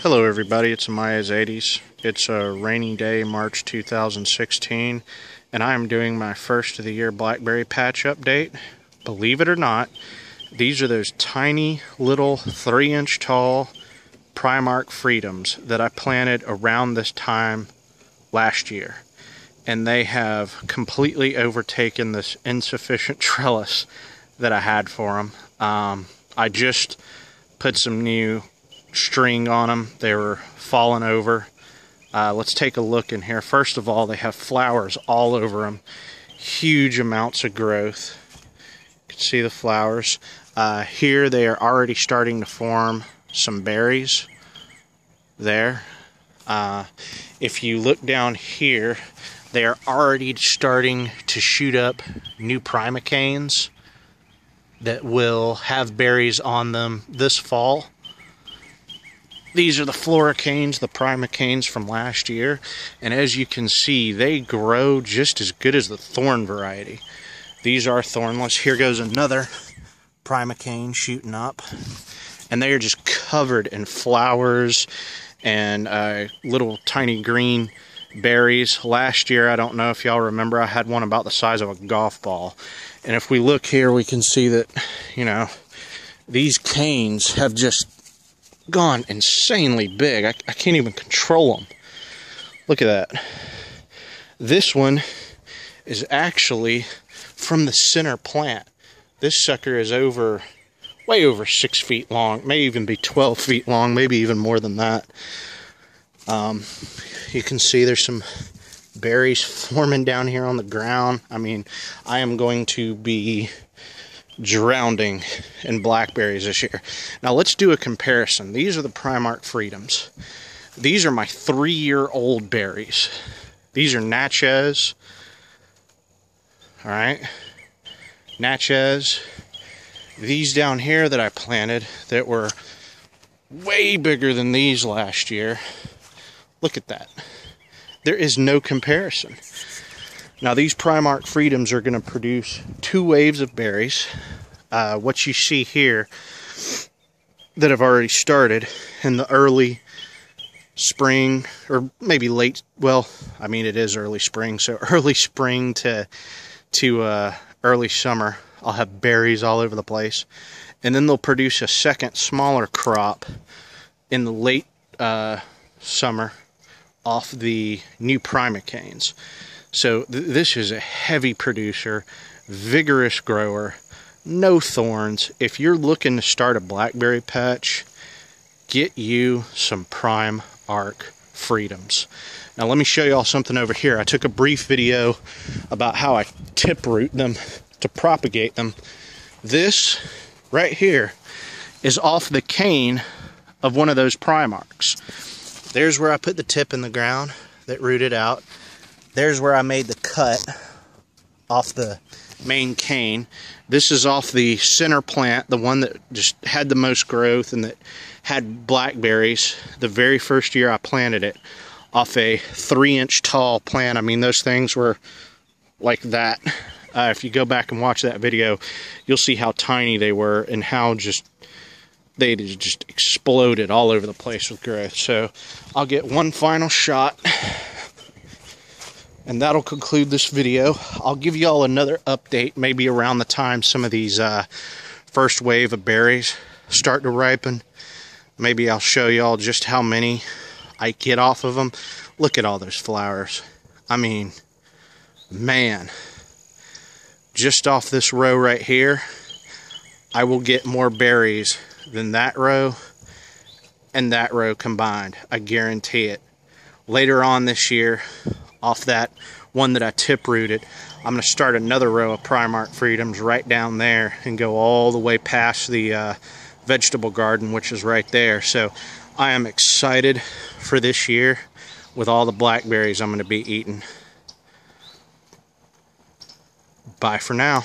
Hello everybody, it's Amaya's 80s. It's a rainy day, March 2016, and I am doing my first of the year blackberry patch update. Believe it or not, these are those tiny little 3-inch tall Primark Freedoms that I planted around this time last year. And they have completely overtaken this insufficient trellis that I had for them. I just put some new string on them. They were falling over. Let's take a look in here. First of all, they have flowers all over them. Huge amounts of growth. You can see the flowers. Here they are already starting to form some berries. There. If you look down here, they are already starting to shoot up new primicanes that will have berries on them this fall. These are the floricanes, the primicanes from last year, and as you can see, they grow just as good as the thorn variety. These are thornless. Here goes another primicane shooting up, and they are just covered in flowers and little tiny green berries. Last year, I don't know if y'all remember, I had one about the size of a golf ball, and if we look here, we can see that, you know, these canes have just gone insanely big. I can't even control them. Look at that. This one is actually from the center plant. This sucker is way over 6 feet long, may even be 12 feet long, maybe even more than that. You can see there's some berries forming down here on the ground. I mean, I am going to be drowning in blackberries this year. Now let's do a comparison. These are the Primark Freedoms. These are my 3-year-old berries. These are Natchez. Alright. Natchez. These down here that I planted that were way bigger than these last year. Look at that. There is no comparison. Now these Primark Freedoms are going to produce 2 waves of berries. What you see here that have already started in the early spring, or maybe late, well, I mean it is early spring, so early spring to early summer, I'll have berries all over the place. And then they'll produce a second smaller crop in the late summer off the new primicanes. So this is a heavy producer, vigorous grower, no thorns. If you're looking to start a blackberry patch, get you some Primark Freedoms. Now let me show y'all something over here. I took a brief video about how I tip root them to propagate them. This right here is off the cane of one of those Primarks. There's where I put the tip in the ground that rooted out. There's where I made the cut off the main cane. This is off the center plant, the one that just had the most growth and that had blackberries the very first year I planted it, off a 3-inch tall plant. I mean, those things were like that. If you go back and watch that video, you'll see how tiny they were and how they just exploded all over the place with growth. So I'll get one final shot, and that'll conclude this video. I'll give y'all another update maybe around the time some of these first wave of berries start to ripen. Maybe I'll show y'all just how many I get off of them. Look at all those flowers. I mean, man, just off this row right here, I will get more berries than that row and that row combined. I guarantee it. Later on this year, off that one that I tip rooted, I'm going to start another row of Primark Freedoms right down there and go all the way past the vegetable garden, which is right there. So I am excited for this year with all the blackberries I'm going to be eating. Bye for now.